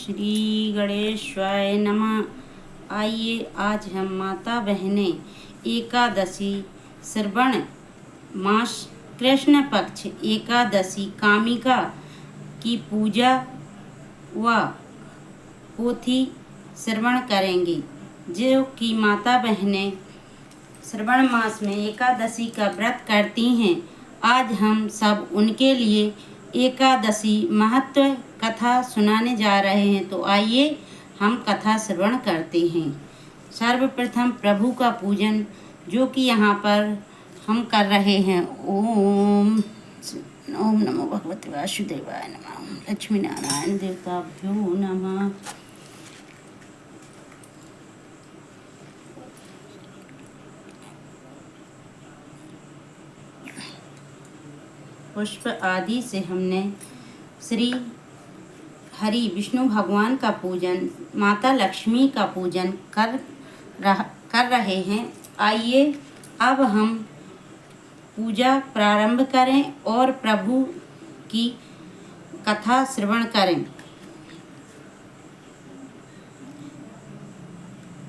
श्री गणेशाय नमः। आइए आज हम माता बहनें एकादशी श्रवण मास कृष्ण पक्ष एकादशी कामिका की पूजा व पोथी श्रवण करेंगे। जो कि माता बहनें श्रवण मास में एकादशी का व्रत करती हैं, आज हम सब उनके लिए एकादशी महत्व कथा सुनाने जा रहे हैं। तो आइए हम कथा श्रवण करते हैं। सर्वप्रथम प्रभु का पूजन जो कि यहाँ पर हम कर रहे हैं। ओम नमो भगवते वासुदेवाय नमः। ओम लक्ष्मी नारायण देवताभ्यो नमः। पुष्प आदि से हमने श्री हरि विष्णु भगवान का पूजन, माता लक्ष्मी का पूजन कर रहे हैं। आइए अब हम पूजा प्रारंभ करें और प्रभु की कथा श्रवण करें।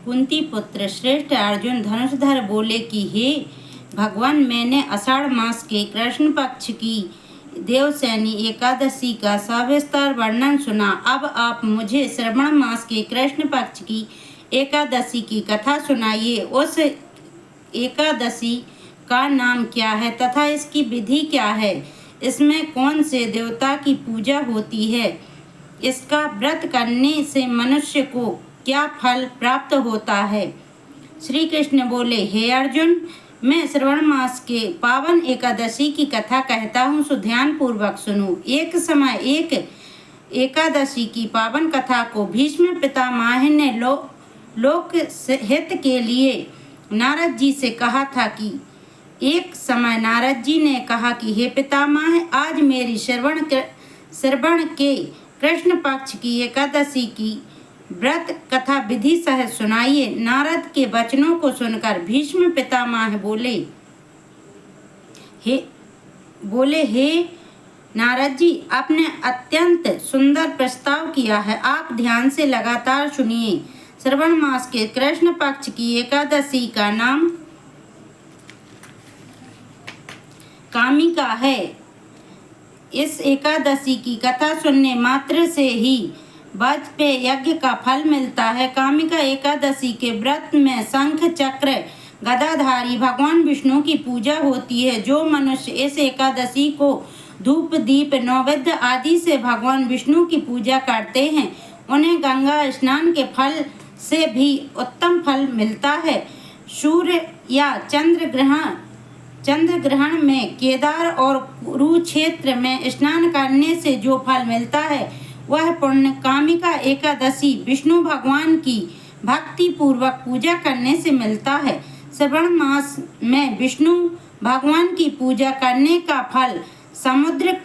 कुंती पुत्र श्रेष्ठ अर्जुन धनुषधर बोले कि हे भगवान, मैंने आषाढ़ मास के कृष्ण पक्ष की देवसैनी एकादशी का सविस्तार वर्णन सुना। अब आप मुझे श्रावण मास के कृष्ण पक्ष की एकादशी की कथा सुनाइए। उस एकादशी का नाम क्या है तथा इसकी विधि क्या है? इसमें कौन से देवता की पूजा होती है? इसका व्रत करने से मनुष्य को क्या फल प्राप्त होता है? श्री कृष्ण बोले, हे अर्जुन, मैं श्रावण मास के पावन एकादशी की कथा कहता हूँ, सो ध्यान पूर्वक सुनो। एक समय एक एकादशी की पावन कथा को भीष्म पितामह ने लोक हित के लिए नारद जी से कहा था कि एक समय नारद जी ने कहा कि हे पितामह, आज मेरी श्रवण के कृष्ण पक्ष की एकादशी की व्रत कथा विधि सहित सुनाइए। नारद के वचनों को सुनकर भीष्म पितामह बोले, हे नारद जी, आपने अत्यंत सुंदर प्रस्ताव किया है। आप ध्यान से लगातार सुनिए। श्रावण मास के कृष्ण पक्ष की एकादशी का नाम कामिका है। इस एकादशी की कथा सुनने मात्र से ही वाजपेय यज्ञ का फल मिलता है। कामिका एकादशी के व्रत में शंख चक्र गदाधारी भगवान विष्णु की पूजा होती है। जो मनुष्य इस एकादशी को धूप दीप नैवेद्य आदि से भगवान विष्णु की पूजा करते हैं, उन्हें गंगा स्नान के फल से भी उत्तम फल मिलता है। सूर्य या चंद्र ग्रहण में केदार और कुरुक्षेत्र में स्नान करने से जो फल मिलता है वह पुण्य कामिका एकादशी विष्णु भगवान की भक्ति पूर्वक पूजा करने से मिलता है। श्रावण मास में विष्णु भगवान की पूजा करने का फल समुद्र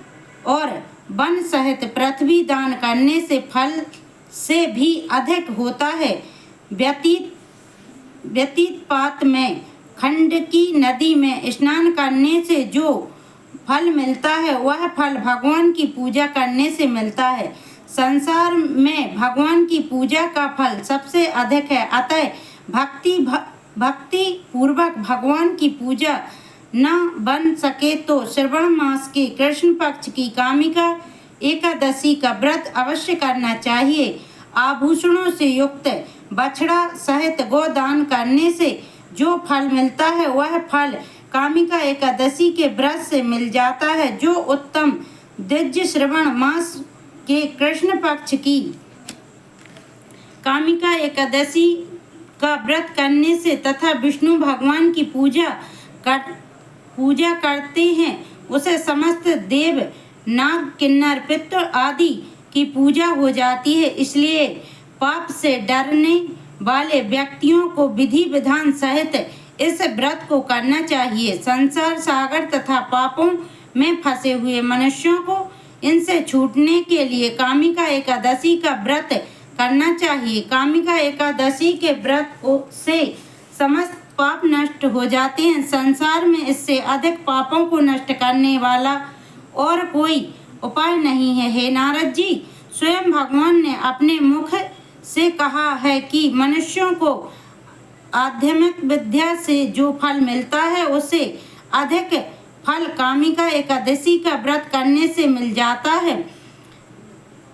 और वन सहित पृथ्वी दान करने से फल से भी अधिक होता है। व्यतीत पात में खंडकी नदी में स्नान करने से जो फल मिलता है वह फल भगवान की पूजा करने से मिलता है। संसार में भगवान की पूजा का फल सबसे अधिक है। अतः भक्ति पूर्वक भगवान की पूजा न बन सके तो श्रावण मास के कृष्ण पक्ष की कामिका एकादशी का व्रत अवश्य करना चाहिए। आभूषणों से युक्त बछड़ा सहित गोदान करने से जो फल मिलता है वह फल कामिका एकादशी के व्रत से मिल जाता है। जो उत्तम दिव्य श्रावण मास के कृष्ण पक्ष की कामिका एकादशी का व्रत करने से तथा विष्णु भगवान की पूजा करते हैं, उसे समस्त देव नाग किन्नर पितृ आदि की पूजा हो जाती है। इसलिए पाप से डरने वाले व्यक्तियों को विधि विधान सहित इस व्रत को करना चाहिए। संसार सागर तथा पापों में फंसे हुए मनुष्यों को इनसे छूटने के लिए कामिका एकादशी का व्रत करना चाहिए। कामिका एकादशी के व्रत से समस्त पाप नष्ट हो जाते हैं। संसार में इससे अधिक पापों को नष्ट करने वाला और कोई उपाय नहीं है। हे नारद जी, स्वयं भगवान ने अपने मुख से कहा है कि मनुष्यों को आध्यात्मिक विद्या से जो फल मिलता है उससे अधिक फल कामिका एकादशी का व्रत करने से मिल जाता है।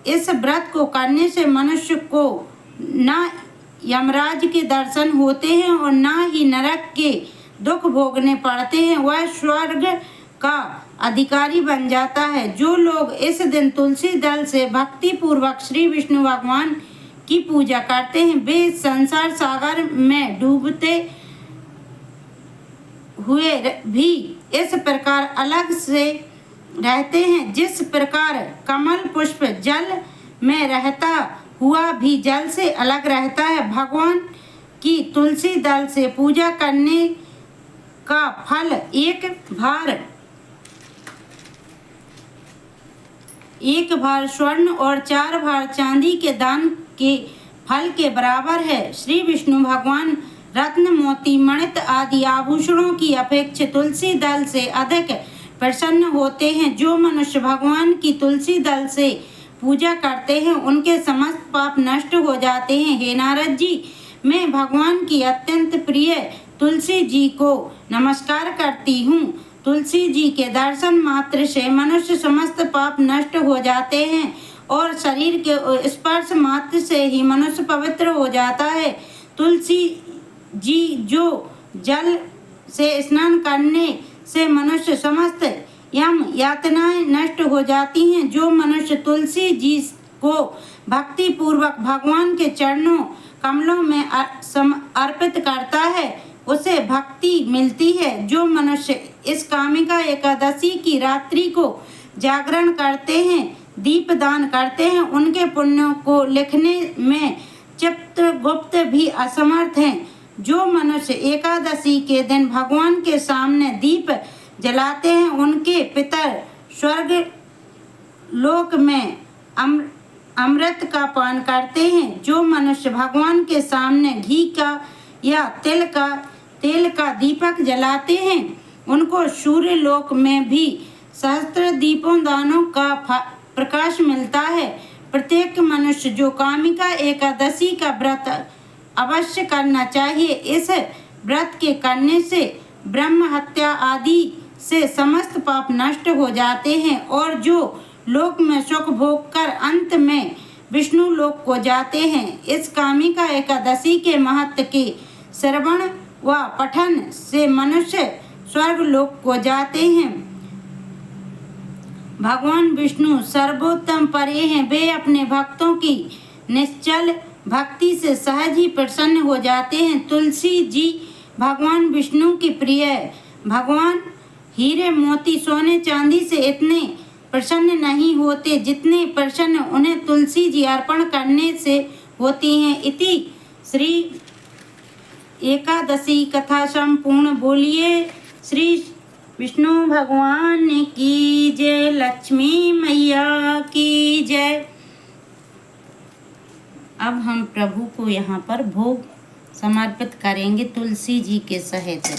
इस व्रत को करने से मनुष्य को न यमराज के दर्शन होते हैं और न ही नरक के दुख भोगने पड़ते हैं, वह स्वर्ग का अधिकारी बन जाता है। जो लोग इस दिन तुलसी दल से भक्ति पूर्वक श्री विष्णु भगवान की पूजा करते हैं वे संसार सागर में डूबते हुए भी इस प्रकार अलग से रहते हैं जिस प्रकार कमल पुष्प जल में रहता हुआ भी जल से अलग रहता है। भगवान की तुलसी दल से पूजा करने का फल एक भार स्वर्ण और 4 भार चांदी के दान के फल के बराबर है। श्री विष्णु भगवान रत्न मोती मणित आदि आभूषणों की अपेक्षा तुलसी दल से अधिक प्रसन्न होते हैं। जो मनुष्य भगवान की तुलसी दल से पूजा करते हैं उनके समस्त पाप नष्ट हो जाते हैं। हे नारद जी, मैं भगवान की अत्यंत प्रिय तुलसी जी को नमस्कार करती हूँ। तुलसी जी के दर्शन मात्र से मनुष्य समस्त पाप नष्ट हो जाते हैं और शरीर के स्पर्श मात्र से ही मनुष्य पवित्र हो जाता है। तुलसी जी जो जल से स्नान करने से मनुष्य समस्त यम यातनाएं नष्ट हो जाती हैं। जो मनुष्य तुलसी जी को भक्ति पूर्वक भगवान के चरणों कमलों में अर्पित करता है उसे भक्ति मिलती है। जो मनुष्य इस कामिका एकादशी की रात्रि को जागरण करते हैं, दीपदान करते हैं, उनके पुण्यों को लिखने में चित्रगुप्त भी असमर्थ हैं। जो मनुष्य एकादशी के दिन भगवान के सामने दीप जलाते हैं उनके पितर स्वर्ग लोक में अमृत का पान करते हैं। जो मनुष्य भगवान के सामने घी का या तेल का दीपक जलाते हैं उनको सूर्य लोक में भी सहस्त्र दीपों दानों का प्रकाश मिलता है। प्रत्येक मनुष्य जो कामिका एकादशी का व्रत अवश्य करना चाहिए। इस व्रत के करने से ब्रह्म हत्या आदि से समस्त पाप नष्ट हो जाते हैं और जो लोक में सुख भोग कर अंत में विष्णु लोक को जाते हैं। इस कामिका एकादशी के महत्व के श्रवण व पठन से मनुष्य स्वर्ग लोक को जाते हैं। भगवान विष्णु सर्वोत्तम परे हैं। वे अपने भक्तों की निश्चल भक्ति से सहज ही प्रसन्न हो जाते हैं। तुलसी जी भगवान विष्णु की प्रिय है। भगवान हीरे मोती सोने चांदी से इतने प्रसन्न नहीं होते जितने प्रसन्न उन्हें तुलसी जी अर्पण करने से होती हैं। इति श्री एकादशी कथा संपूर्ण। बोलिए श्री विष्णु भगवान की जय, लक्ष्मी मैया की जय। अब हम प्रभु को यहाँ पर भोग समर्पित करेंगे तुलसी जी के सहित।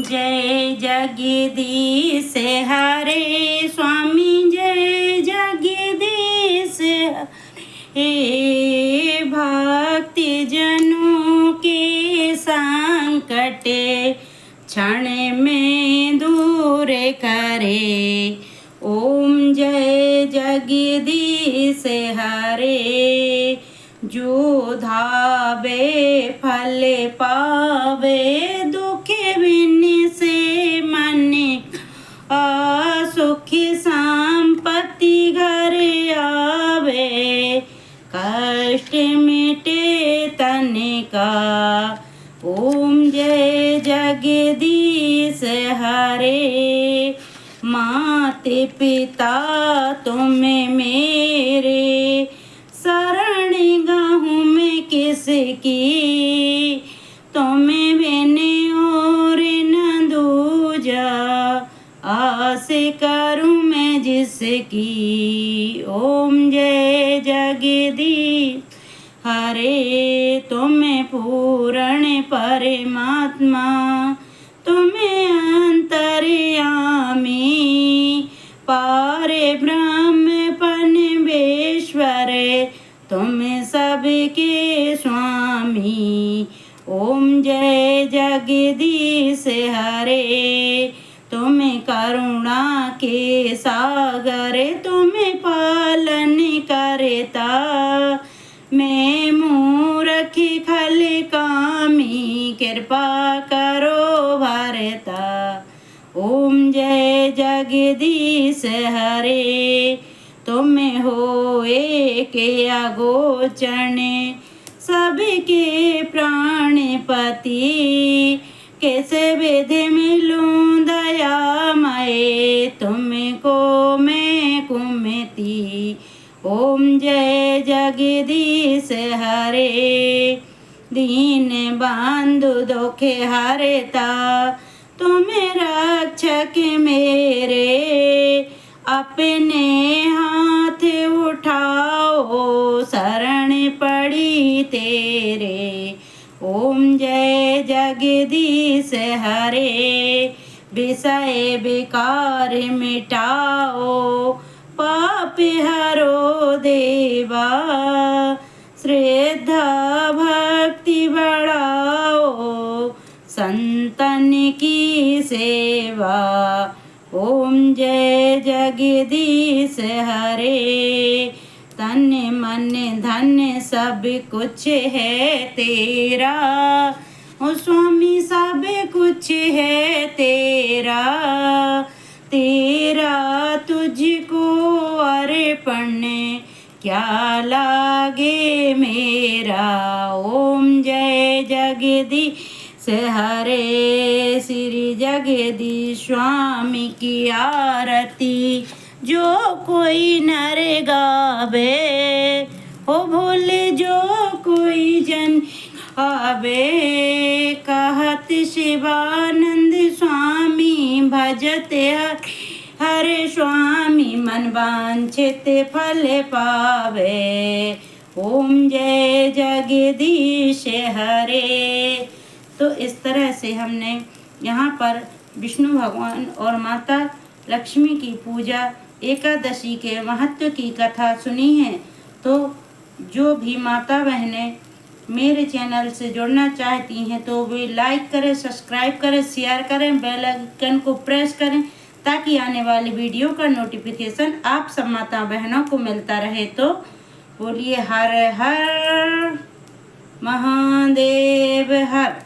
जय जगदीश हरे स्वामी, जय जगदीश हे। भक्ति जनों के संकट क्षण में दूर करे। ओम जय जगदीश हरे। जो धावे फल पावे, दुख बिन से मन सुखी संपत्ति घर आवे। कष्ट मिटे तन का। ओम जय जगदीश हरे। माते पिता तुम मेरे शरण की, तुम्हें बिने और न दूजा, आस करूं मैं जिसकी। ओम जय जगदीश हरे, तुम्हें पूर्ण परमात्मा, तुम्हें अंतर्यामी, पारे ब्रह्म परमेश्वर, तुम सबके स्वामी। ओम जय जगदीश हरे, तुम करुणा के सागर, तुम पालन करता, मैं मूर्ख खल कामी, कृपा करो भरता। ओम जय जगदीश हरे, तुम हो एक अगोचर, सबके प्राणपति, कैसे विधि मिलूं दयामय, तुमको मैं कुमति। ओम जय जगदीश हरे, दीन बंधु दुख हरता, तुम रक्षक मेरे, अपने हाथ उठाओ, शरण पड़ी तेरे। ओम जय जगदीश हरे, विषय विकार मिटाओ, पाप हरो देवा, श्रद्धा भक्ति बढ़ाओ, संतन की सेवा। ओम जय जगदीश हरे, तन मन धन सब कुछ है तेरा, ओ स्वामी सब कुछ है तेरा, तेरा तुझको अर्पण क्या लागे मेरा। ओम जय जगदीश हरे, श्री जगदीश स्वामी की आरती, जो कोई नर गावे, हो भोले जो कोई जन आवे, कहत शिवानंद स्वामी भजते हरे स्वामी, मन वांछित फल पावे। ओम जय जगदीश हरे। तो इस तरह से हमने यहाँ पर विष्णु भगवान और माता लक्ष्मी की पूजा, एकादशी के महत्व की कथा सुनी है। तो जो भी माता बहनें मेरे चैनल से जुड़ना चाहती हैं तो वे लाइक करें, सब्सक्राइब करें, शेयर करें, बेल आइकन को प्रेस करें, ताकि आने वाली वीडियो का नोटिफिकेशन आप सब माता बहनों को मिलता रहे। तो बोलिए हर हर महादेव हर।